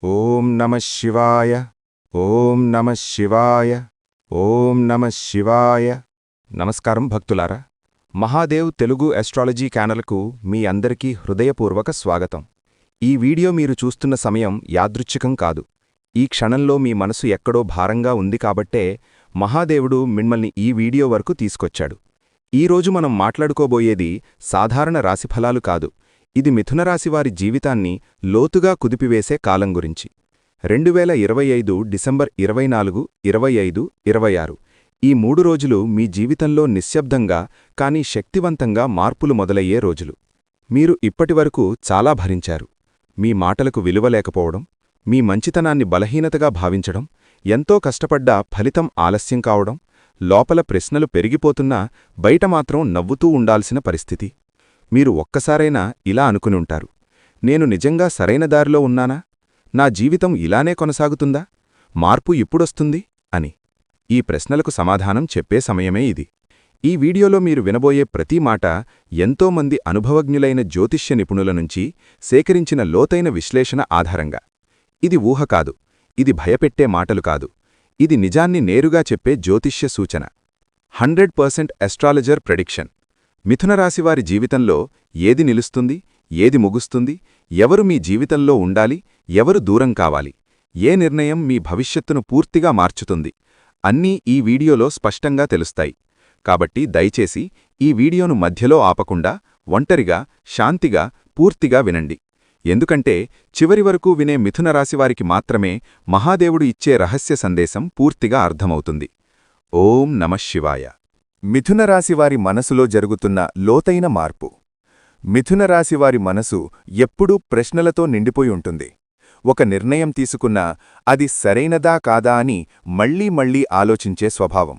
ఓం నమః శివాయ. ఓం నమః శివాయ. ఓం నమః శివాయ. నమస్కారం భక్తులారా. మహాదేవ్ తెలుగు ఎస్ట్రాలజీ ఛానల్కు మీ అందరికీ హృదయపూర్వక స్వాగతం. ఈ వీడియో మీరు చూస్తున్న సమయం యాదృచ్ఛికం కాదు. ఈ క్షణంలో మీ మనసు ఎక్కడో భారంగా ఉంది కాబట్టే మహాదేవుడు మిమ్మల్ని ఈ వీడియో వరకు తీసుకొచ్చాడు. ఈరోజు మనం మాట్లాడుకోబోయేది సాధారణ రాశిఫలాలు కాదు. ఇది మిథునరాశివారి జీవితాన్ని లోతుగా కుదిపివేసే కాలం గురించి. 2025 డిసెంబర్ 24, 25, 26 ఈ 3 రోజులు మీ జీవితంలో నిశ్శబ్దంగా కానీ శక్తివంతంగా మార్పులు మొదలయ్యే రోజులు. మీరు ఇప్పటివరకు చాలా భరించారు. మీ మాటలకు విలువ లేకపోవడం, మీ మంచితనాన్ని బలహీనతగా భావించడం, ఎంతో కష్టపడ్డా ఫలితం ఆలస్యం కావడం, లోపల ప్రశ్నలు పెరిగిపోతున్నా బయట మాత్రం నవ్వుతూ ఉండాల్సిన పరిస్థితి. మీరు ఒక్కసారైనా ఇలా అనుకునుంటారు, నేను నిజంగా సరైన దారిలో ఉన్నానా? నా జీవితం ఇలానే కొనసాగుతుందా? మార్పు ఇప్పుడొస్తుంది అని. ఈ ప్రశ్నలకు సమాధానం చెప్పే సమయమే ఇది. ఈ వీడియోలో మీరు వినబోయే ప్రతి మాట ఎంతోమంది అనుభవజ్ఞులైన జ్యోతిష్య నిపుణుల నుంచి సేకరించిన లోతైన విశ్లేషణ ఆధారంగా. ఇది ఊహ కాదు, ఇది భయపెట్టే మాటలు కాదు, ఇది నిజాన్ని నేరుగా చెప్పే జ్యోతిష్య సూచన. 100% ఎస్ట్రాలజర్ ప్రెడిక్షన్. మిథునరాశివారి జీవితంలో ఏది నిలుస్తుంది, ఏది ముగుస్తుంది, ఎవరు మీ జీవితంలో ఉండాలి, ఎవరు దూరం కావాలి, ఏ నిర్ణయం మీ భవిష్యత్తును పూర్తిగా మార్చుతుంది, అన్నీ ఈ వీడియోలో స్పష్టంగా తెలుస్తాయి. కాబట్టి దయచేసి ఈ వీడియోను మధ్యలో ఆపకుండా ఒంటరిగా, శాంతిగా, పూర్తిగా వినండి. ఎందుకంటే చివరి వరకు వినే మిథునరాశివారికి మాత్రమే మహాదేవుడు ఇచ్చే రహస్య సందేశం పూర్తిగా అర్థమవుతుంది. ఓం నమః శివాయ. మిథునరాశివారి మనసులో జరుగుతున్న లోతైన మార్పు. మిథునరాశివారి మనసు ఎప్పుడూ ప్రశ్నలతో నిండిపోయి ఉంటుంది. ఒక నిర్ణయం తీసుకున్నా అది సరైనదా కాదా అని మళ్లీ మళ్లీ ఆలోచించే స్వభావం.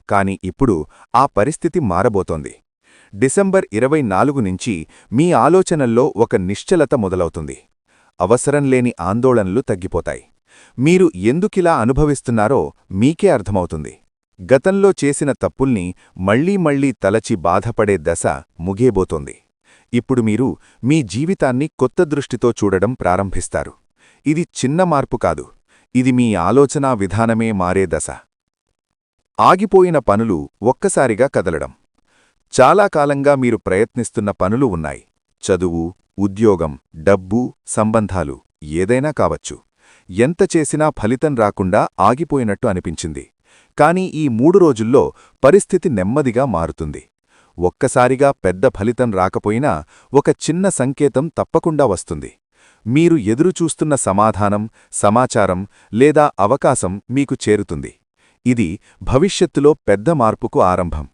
కాని ఇప్పుడు ఆ పరిస్థితి మారబోతోంది. డిసెంబర్ 24 నుంచి మీ ఆలోచనల్లో ఒక నిశ్చలత మొదలవుతుంది. అవసరం లేని ఆందోళనలు తగ్గిపోతాయి. మీరు ఎందుకిలా అనుభవిస్తున్నారో మీకే అర్థమవుతుంది. గతంలో చేసిన తప్పుల్ని మళ్లీ మళ్లీ తలచి బాధపడే దశ ముగియబోతోంది. ఇప్పుడు మీరు మీ జీవితాన్ని కొత్త దృష్టితో చూడడం ప్రారంభిస్తారు. ఇది చిన్న మార్పు కాదు, ఇది మీ ఆలోచనా విధానమే మారే దశ. ఆగిపోయిన పనులు ఒక్కసారిగా కదలడం. చాలా కాలంగా మీరు ప్రయత్నిస్తున్న పనులు ఉన్నాయి. చదువు, ఉద్యోగం, డబ్బు, సంబంధాలు, ఏదైనా కావచ్చు. ఎంత చేసినా ఫలితం రాకుండా ఆగిపోయినట్టు అనిపించింది. కాని ఈ 3 రోజుల్లో పరిస్థితి నెమ్మదిగా మారుతుంది. ఒక్కసారిగా పెద్ద ఫలితం రాకపోయినా ఒక చిన్న సంకేతం తప్పకుండా వస్తుంది. మీరు ఎదురుచూస్తున్న సమాధానం, సమాచారం లేదా అవకాశం మీకు చేరుతుంది. ఇది భవిష్యత్తులో పెద్ద మార్పుకు ఆరంభం.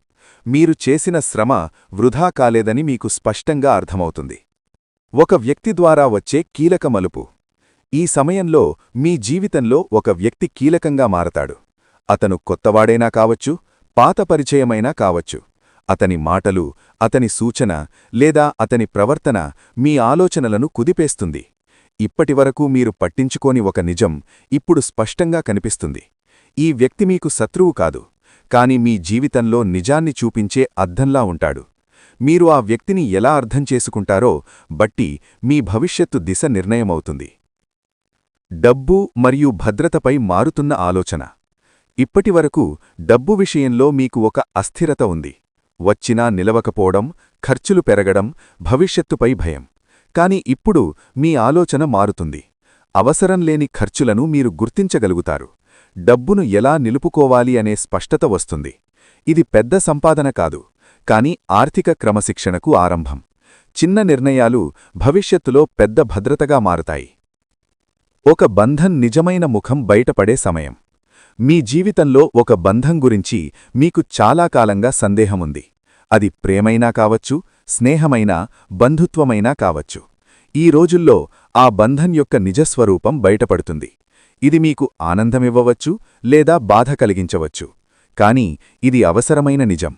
మీరు చేసిన శ్రమ వృధా కాలేదని మీకు స్పష్టంగా అర్థమవుతుంది. ఒక వ్యక్తి ద్వారా వచ్చే కీలక మలుపు. ఈ సమయంలో మీ జీవితంలో ఒక వ్యక్తి కీలకంగా మారతాడు. అతను కొత్తవాడైనా కావచ్చు, పాత పరిచయమైనా కావచ్చు. అతని మాటలు, అతని సూచన లేదా అతని ప్రవర్తన మీ ఆలోచనలను కుదిపేస్తుంది. ఇప్పటివరకు మీరు పట్టించుకోని ఒక నిజం ఇప్పుడు స్పష్టంగా కనిపిస్తుంది. ఈ వ్యక్తి మీకు శత్రువు కాదు, కాని మీ జీవితంలో నిజాన్ని చూపించే అద్దంలా ఉంటాడు. మీరు ఆ వ్యక్తిని ఎలా అర్థం చేసుకుంటారో బట్టి మీ భవిష్యత్తు దిశ నిర్ణయమవుతుంది. డబ్బు మరియు భద్రతపై మారుతున్న ఆలోచన. ఇప్పటివరకు డబ్బు విషయంలో మీకు ఒక అస్థిరత ఉంది. వచ్చినా నిలవకపోవడం, ఖర్చులు పెరగడం, భవిష్యత్తుపై భయం. కాని ఇప్పుడు మీ ఆలోచన మారుతుంది. అవసరం లేని ఖర్చులను మీరు గుర్తించగలుగుతారు. డబ్బును ఎలా నిలుపుకోవాలి అనే స్పష్టత వస్తుంది. ఇది పెద్ద సంపాదన కాదు, కాని ఆర్థిక క్రమశిక్షణకు ఆరంభం. చిన్న నిర్ణయాలు భవిష్యత్తులో పెద్ద భద్రతగా మారతాయి. ఒక బంధం నిజమైన ముఖం బయటపడే సమయం. మీ జీవితంలో ఒక బంధం గురించి మీకు చాలా కాలంగా సందేహముంది. అది ప్రేమైనా కావచ్చు, స్నేహమైనా, బంధుత్వమైనా కావచ్చు. ఈ రోజుల్లో ఆ బంధం యొక్క నిజస్వరూపం బయటపడుతుంది. ఇది మీకు ఆనందమివ్వవచ్చు లేదా బాధ కలిగించవచ్చు. కాని ఇది అవసరమైన నిజం.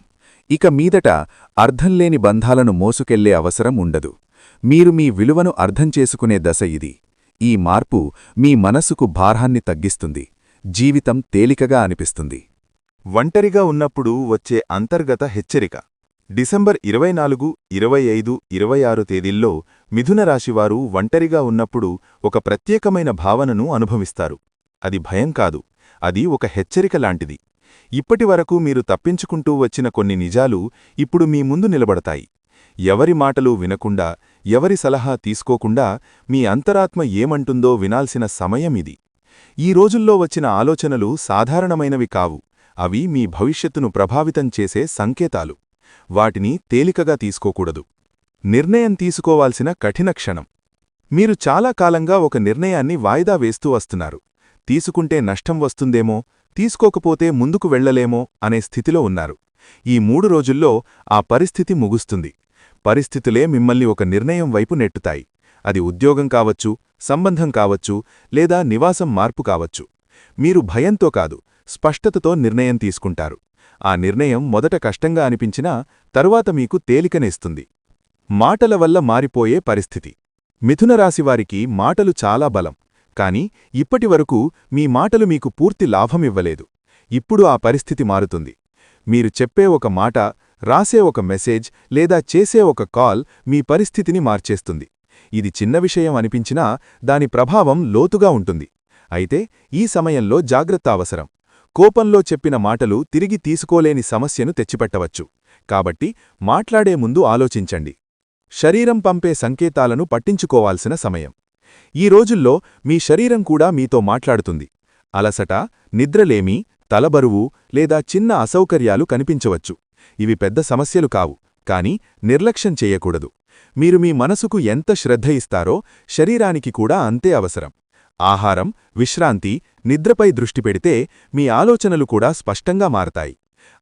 ఇక మీదట అర్థంలేని బంధాలను మోసుకెళ్లే అవసరం ఉండదు. మీరు మీ విలువను అర్థం చేసుకునే దశ ఇది. ఈ మార్పు మీ మనసుకు భారాన్ని తగ్గిస్తుంది. జీవితం తేలికగా అనిపిస్తుంది. ఒంటరిగా ఉన్నప్పుడు వచ్చే అంతర్గత హెచ్చరిక. డిసెంబర్ 24, 25, 26 తేదీల్లో మిథున రాశివారు ఒంటరిగా ఉన్నప్పుడు ఒక ప్రత్యేకమైన భావనను అనుభవిస్తారు. అది భయం కాదు, అది ఒక హెచ్చరిక లాంటిది. ఇప్పటివరకు మీరు తప్పించుకుంటూ వచ్చిన కొన్ని నిజాలు ఇప్పుడు మీ ముందు నిలబడతాయి. ఎవరి మాటలు వినకుండా, ఎవరి సలహా తీసుకోకుండా మీ అంతరాత్మ ఏమంటుందో వినాల్సిన సమయం ఇది. ఈ రోజుల్లో వచ్చిన ఆలోచనలు సాధారణమైనవి కావు. అవి మీ భవిష్యత్తును ప్రభావితం చేసే సంకేతాలు. వాటిని తేలికగా తీసుకోకూడదు. నిర్ణయం తీసుకోవాల్సిన కఠిన క్షణం. మీరు చాలా కాలంగా ఒక నిర్ణయాన్ని వాయిదా వేస్తూ వస్తున్నారు. తీసుకుంటే నష్టం వస్తుందేమో, తీసుకోకపోతే ముందుకు వెళ్లలేమో అనే స్థితిలో ఉన్నారు. ఈ 3 రోజుల్లో ఆ పరిస్థితి ముగుస్తుంది. పరిస్థితులే మిమ్మల్ని ఒక నిర్ణయం వైపు నెట్టుతాయి. అది ఉద్యోగం కావచ్చు, సంబంధం కావచ్చు, లేదా నివాసం మార్పు కావచ్చు. మీరు భయంతో కాదు, స్పష్టతతో నిర్ణయం తీసుకుంటారు. ఆ నిర్ణయం మొదట కష్టంగా అనిపించినా తరువాత మీకు తేలికనేస్తుంది. మాటల వల్ల మారిపోయే పరిస్థితి. మిథున రాశివారికి మాటలు చాలా బలం. కాని ఇప్పటివరకు మీ మాటలు మీకు పూర్తి లాభమివ్వలేదు. ఇప్పుడు ఆ పరిస్థితి మారుతుంది. మీరు చెప్పే ఒక మాట, రాసే ఒక మెసేజ్ లేదా చేసే ఒక కాల్ మీ పరిస్థితిని మార్చేస్తుంది. ఇది చిన్న విషయం అనిపించినా దాని ప్రభావం లోతుగా ఉంటుంది. అయితే ఈ సమయంలో జాగ్రత్త అవసరం. కోపంలో చెప్పిన మాటలు తిరిగి తీసుకోలేని సమస్యను తెచ్చిపెట్టవచ్చు. కాబట్టి మాట్లాడే ముందు ఆలోచించండి. శరీరం పంపే సంకేతాలను పట్టించుకోవాల్సిన సమయం. ఈ రోజుల్లో మీ శరీరం కూడా మీతో మాట్లాడుతుంది. అలసట, నిద్రలేమి, తలబరువు లేదా చిన్న అసౌకర్యాలు కనిపించవచ్చు. ఇవి పెద్ద సమస్యలు కావు, కాని నిర్లక్ష్యం చేయకూడదు. మీరు మీ మనసుకు ఎంత శ్రద్ధ ఇస్తారో శరీరానికి కూడా అంతే అవసరం. ఆహారం, విశ్రాంతి, నిద్రపై దృష్టి పెడితే మీ ఆలోచనలు కూడా స్పష్టంగా మారతాయి.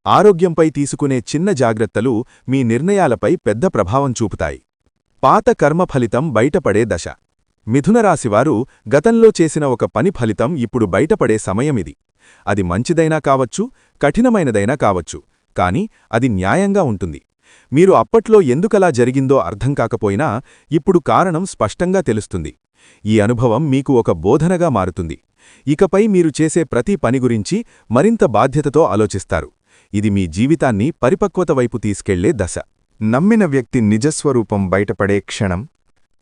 ఆరోగ్యంపై తీసుకునే చిన్న జాగ్రత్తలు మీ నిర్ణయాలపై పెద్ద ప్రభావం చూపుతాయి. పాత కర్మ ఫలితం బయటపడే దశ. మిథునరాశివారు గతంలో చేసిన ఒక పని ఫలితం ఇప్పుడు బయటపడే సమయమిది. అది మంచిదైనా కావచ్చు, కఠినమైనదైనా కావచ్చు, కాని అది న్యాయంగా ఉంటుంది. మీరు అప్పట్లో ఎందుకలా జరిగిందో అర్థం కాకపోయినా ఇప్పుడు కారణం స్పష్టంగా తెలుస్తుంది. ఈ అనుభవం మీకు ఒక బోధనగా మారుతుంది. ఇకపై మీరు చేసే ప్రతి పని గురించి మరింత బాధ్యతతో ఆలోచిస్తారు. ఇది మీ జీవితాన్ని పరిపక్వత వైపు తీసుకెళ్లే దశ. నమ్మిన వ్యక్తి నిజస్వరూపం బయటపడే క్షణం.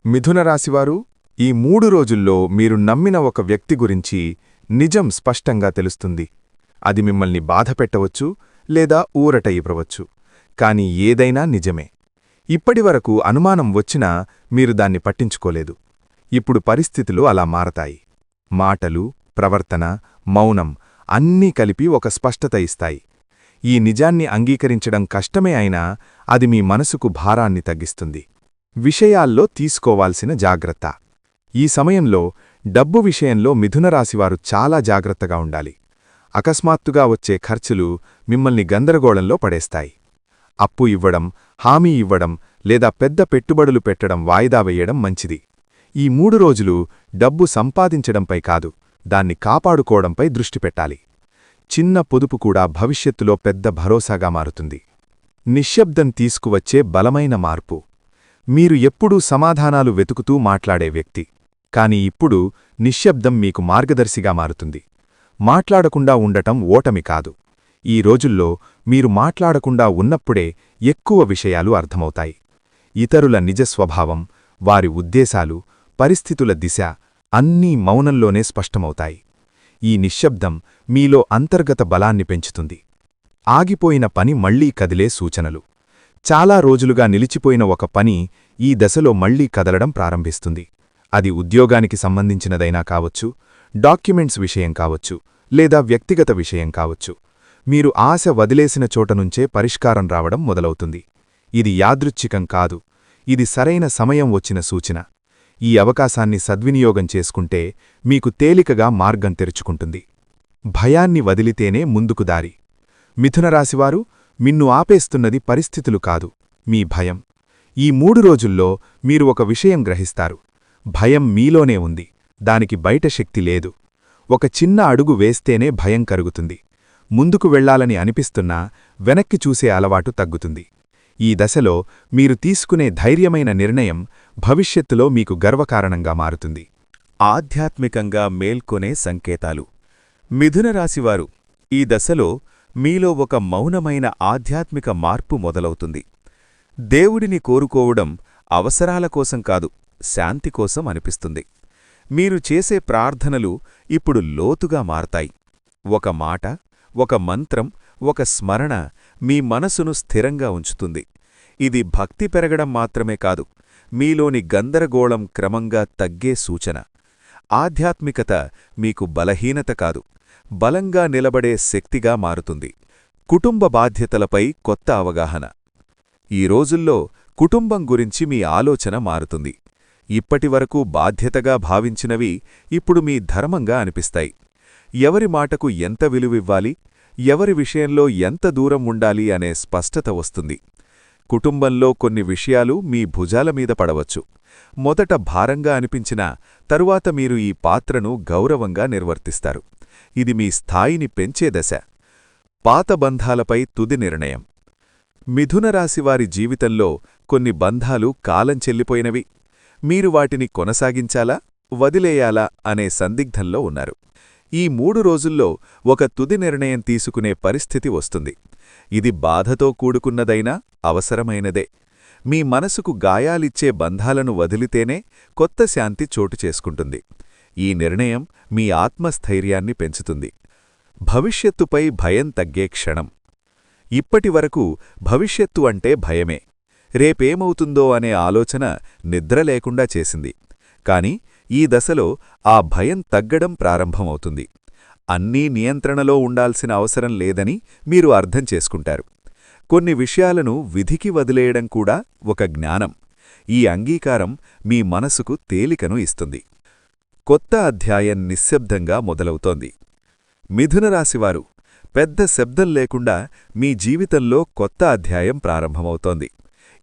మిథునరాశివారు, ఈ 3 రోజుల్లో మీరు నమ్మిన ఒక వ్యక్తి గురించి నిజం స్పష్టంగా తెలుస్తుంది. అది మిమ్మల్ని బాధపెట్టవచ్చు లేదా ఊరట ఇవ్వవచ్చు, కాని ఏదైనా నిజమే. ఇప్పటివరకు అనుమానం వచ్చినా మీరు దాన్ని పట్టించుకోలేదు. ఇప్పుడు పరిస్థితులు అలా మారతాయి. మాటలు, ప్రవర్తన, మౌనం అన్నీ కలిపి ఒక స్పష్టత ఇస్తాయి. ఈ నిజాన్ని అంగీకరించడం కష్టమే అయినా అది మీ మనసుకు భారాన్ని తగ్గిస్తుంది. విషయాల్లో తీసుకోవాల్సిన జాగ్రత్త. ఈ సమయంలో డబ్బు విషయంలో మిథునరాశివారు చాలా జాగ్రత్తగా ఉండాలి. అకస్మాత్తుగా వచ్చే ఖర్చులు మిమ్మల్ని గందరగోళంలో పడేస్తాయి. అప్పు ఇవ్వడం, హామీ ఇవ్వడం లేదా పెద్ద పెట్టుబడులు పెట్టడం వాయిదా వేయడం మంచిది. ఈ 3 రోజులు డబ్బు సంపాదించడంపై కాదు, దాన్ని కాపాడుకోవడంపై దృష్టి పెట్టాలి. చిన్న పొదుపు కూడా భవిష్యత్తులో పెద్ద భరోసాగా మారుతుంది. నిశ్శబ్దం తీసుకువచ్చే బలమైన మార్పు. మీరు ఎప్పుడూ సమాధానాలు వెతుకుతూ మాట్లాడే వ్యక్తి, కాని ఇప్పుడు నిశ్శబ్దం మీకు మార్గదర్శిగా మారుతుంది. మాట్లాడకుండా ఉండటం ఓటమి కాదు. ఈ రోజుల్లో మీరు మాట్లాడకుండా ఉన్నప్పుడే ఎక్కువ విషయాలు అర్థమవుతాయి. ఇతరుల నిజ స్వభావం, వారి ఉద్దేశాలు, పరిస్థితుల దిశ అన్నీ మౌనంలోనే స్పష్టమవుతాయి. ఈ నిశ్శబ్దం మీలో అంతర్గత బలాన్ని పెంచుతుంది. ఆగిపోయిన పని మళ్లీ కదిలే సూచనలు. చాలా రోజులుగా నిలిచిపోయిన ఒక పని ఈ దశలో మళ్లీ కదలడం ప్రారంభిస్తుంది. అది ఉద్యోగానికి సంబంధించినదైనా కావచ్చు, డాక్యుమెంట్స్ విషయం కావచ్చు, లేదా వ్యక్తిగత విషయం కావచ్చు. మీరు ఆశ వదిలేసిన చోటనుంచే పరిష్కారం రావడం మొదలవుతుంది. ఇది యాదృచ్ఛికం కాదు, ఇది సరైన సమయం వచ్చిన సూచన. ఈ అవకాశాన్ని సద్వినియోగం చేసుకుంటే మీకు తేలికగా మార్గం తెరుచుకుంటుంది. భయాన్ని వదిలితేనే ముందుకు దారి. మిథునరాశివారు, మిన్ను ఆపేస్తున్నది పరిస్థితులు కాదు, మీ భయం. ఈ 3 రోజుల్లో మీరు ఒక విషయం గ్రహిస్తారు. భయం మీలోనే ఉంది, దానికి బయట శక్తి లేదు. ఒక చిన్న అడుగు వేస్తేనే భయం కరుగుతుంది. ముందుకు వెళ్లాలని అనిపిస్తున్నా వెనక్కి చూసే అలవాటు తగ్గుతుంది. ఈ దశలో మీరు తీసుకునే ధైర్యమైన నిర్ణయం భవిష్యత్తులో మీకు గర్వకారణంగా మారుతుంది. ఆధ్యాత్మికంగా మేల్కొనే సంకేతాలు. మిథునరాశివారు, ఈ దశలో మీలో ఒక మౌనమైన ఆధ్యాత్మిక మార్పు మొదలవుతుంది. దేవుడిని కోరుకోవడం అవసరాల కోసం కాదు, శాంతి కోసం అనిపిస్తుంది. మీరు చేసే ప్రార్థనలు ఇప్పుడు లోతుగా మారతాయి. ఒక మాట, ఒక మంత్రం, ఒక స్మరణ మీ మనసును స్థిరంగా ఉంచుతుంది. ఇది భక్తి పెరగడం మాత్రమే కాదు, మీలోని గందరగోళం క్రమంగా తగ్గే సూచన. ఆధ్యాత్మికత మీకు బలహీనత కాదు, బలంగా నిలబడే శక్తిగా మారుతుంది. కుటుంబ బాధ్యతలపై కొత్త అవగాహన. ఈ రోజుల్లో కుటుంబం గురించి మీ ఆలోచన మారుతుంది. ఇప్పటివరకు బాధ్యతగా భావించినవి ఇప్పుడు మీ ధర్మంగా అనిపిస్తాయి. ఎవరి మాటకు ఎంత విలువివ్వాలి, ఎవరి విషయంలో ఎంత దూరం ఉండాలి అనే స్పష్టత వస్తుంది. కుటుంబంలో కొన్ని విషయాలు మీ భుజాల మీద పడవచ్చు. మొదట భారంగా అనిపించినా తరువాత మీరు ఈ పాత్రను గౌరవంగా నిర్వర్తిస్తారు. ఇది మీ స్థాయిని పెంచే దశ. పాత బంధాలపై తుది నిర్ణయం. మిథునరాశివారి జీవితంలో కొన్ని బంధాలు కాలం చెల్లిపోయినవి. మీరు వాటిని కొనసాగించాలా, వదిలేయాలా అనే సందిగ్ధంలో ఉన్నారు. ఈ 3 రోజుల్లో ఒక తుది నిర్ణయం తీసుకునే పరిస్థితి వస్తుంది. ఇది బాధతో కూడుకున్నదైనా అవసరమైనదే. మీ మనసుకు గాయాలిచ్చే బంధాలను వదిలితేనే కొత్త శాంతి చోటు చేసుకుంటుంది. ఈ నిర్ణయం మీ ఆత్మస్థైర్యాన్ని పెంచుతుంది. భవిష్యత్తుపై భయం తగ్గే క్షణం. ఇప్పటివరకు భవిష్యత్తు అంటే భయమే. రేపేమవుతుందో అనే ఆలోచన నిద్ర లేకుండా చేసింది. కాని ఈ దశలో ఆ భయం తగ్గడం ప్రారంభమవుతుంది. అన్నీ నియంత్రణలో ఉండాల్సిన అవసరం లేదని మీరు అర్థం చేసుకుంటారు. కొన్ని విషయాలను విధికి వదిలేయడం కూడా ఒక జ్ఞానం. ఈ అంగీకారం మీ మనసుకు తేలికను ఇస్తుంది. కొత్త అధ్యాయం నిశ్శబ్దంగా మొదలవుతోంది. మిథునరాశివారు, పెద్ద శబ్దం లేకుండా మీ జీవితంలో కొత్త అధ్యాయం ప్రారంభమవుతోంది.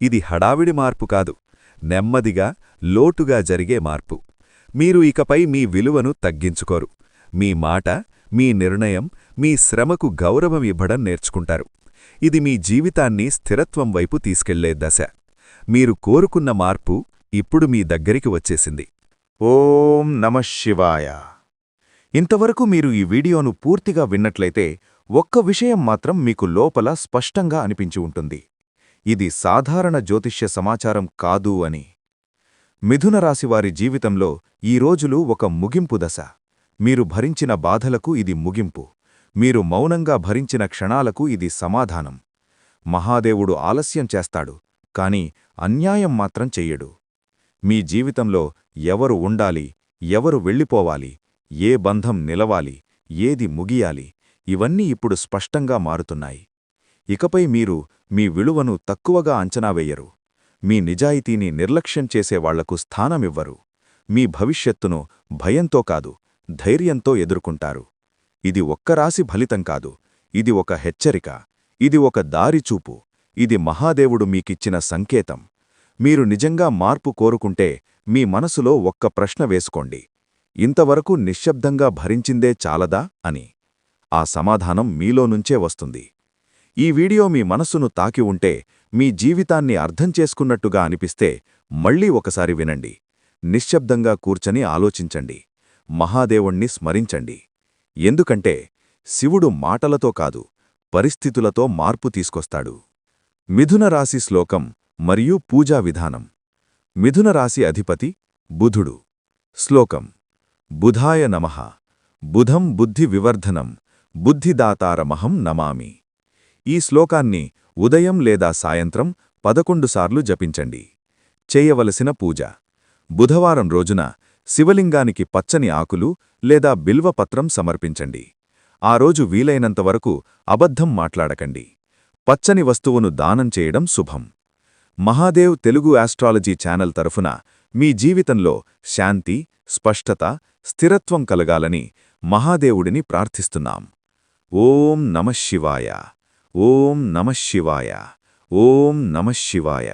ఇది హడావిడి మార్పు కాదు, నెమ్మదిగా, లోటుగా జరిగే మార్పు. మీరు ఇకపై మీ విలువను తగ్గించుకోరు. మీ మాట, మీ నిర్ణయం, మీ శ్రమకు గౌరవం ఇవ్వడం నేర్చుకుంటారు. ఇది మీ జీవితాన్ని స్థిరత్వం వైపు తీసుకెళ్లే దశ. మీరు కోరుకున్న మార్పు ఇప్పుడు మీ దగ్గరికి వచ్చేసింది. ఓం నమః శివాయ. ఇంతవరకు మీరు ఈ వీడియోను పూర్తిగా విన్నట్లయితే ఒక్క విషయం మాత్రం మీకు లోపల స్పష్టంగా అనిపించి ఉంటుంది. ఇది సాధారణ జ్యోతిష్య సమాచారం కాదు అని. మిథునరాశివారి జీవితంలో ఈ రోజులు ఒక ముగింపు దశ. మీరు భరించిన బాధలకు ఇది ముగింపు. మీరు మౌనంగా భరించిన క్షణాలకు ఇది సమాధానం. మహాదేవుడు ఆలస్యం చేస్తాడు, కాని అన్యాయం మాత్రం చెయ్యడు. మీ జీవితంలో ఎవరు ఉండాలి, ఎవరు వెళ్ళిపోవాలి, ఏ బంధం నిలవాలి, ఏది ముగియాలి, ఇవన్నీ ఇప్పుడు స్పష్టంగా మారుతున్నాయి. ఇకపై మీరు మీ విలువను తక్కువగా అంచనా వేయరు. మీ నిజాయితీని నిర్లక్ష్యం చేసేవాళ్లకు స్థానమివ్వరు. మీ భవిష్యత్తును భయంతో కాదు, ధైర్యంతో ఎదుర్కొంటారు. ఇది ఒక్క రాశి ఫలితం కాదు, ఇది ఒక హెచ్చరిక, ఇది ఒక దారిచూపు, ఇది మహాదేవుడు మీకిచ్చిన సంకేతం. మీరు నిజంగా మార్పు కోరుకుంటే మీ మనసులో ఒక్క ప్రశ్న వేసుకోండి: ఇంతవరకు నిశ్శబ్దంగా భరించిందే చాలదా అని. ఆ సమాధానం మీలోనుంచే వస్తుంది. ఈ వీడియో మీ మనసును తాకి ఉంటే, మీ జీవితాన్ని అర్థం చేసుకున్నట్టుగా అనిపిస్తే మళ్ళీ ఒకసారి వినండి. నిశ్శబ్దంగా కూర్చని ఆలోచించండి. మహాదేవుణ్ణి స్మరించండి. ఎందుకంటే శివుడు మాటలతో కాదు, పరిస్థితులతో మార్పు తీసుకొస్తాడు. మిథునరాశి శ్లోకం మరియు పూజా విధానం. మిథునరాశి అధిపతి బుధుడు. శ్లోకం: బుధాయ నమః. బుధం బుద్ధి వివర్ధనం, బుద్ధిదాతారమహం నమామి. ఈ శ్లోకాన్ని ఉదయం లేదా సాయంత్రం 11 సార్లు జపించండి. చేయవలసిన పూజ: బుధవారం రోజున శివలింగానికి పచ్చని ఆకులు లేదా బిల్వపత్రం సమర్పించండి. ఆ రోజు వీలైనంతవరకు అబద్ధం మాట్లాడకండి. పచ్చని వస్తువును దానం చేయడం శుభం. మహాదేవ్ తెలుగు ఆస్ట్రాలజీ ఛానల్ తరఫున మీ జీవితంలో శాంతి, స్పష్టత, స్థిరత్వం కలగాలని మహాదేవుడిని ప్రార్థిస్తున్నాం. ఓం నమః శివాయ. ఓం నమః శివాయ. ఓం నమః శివాయ.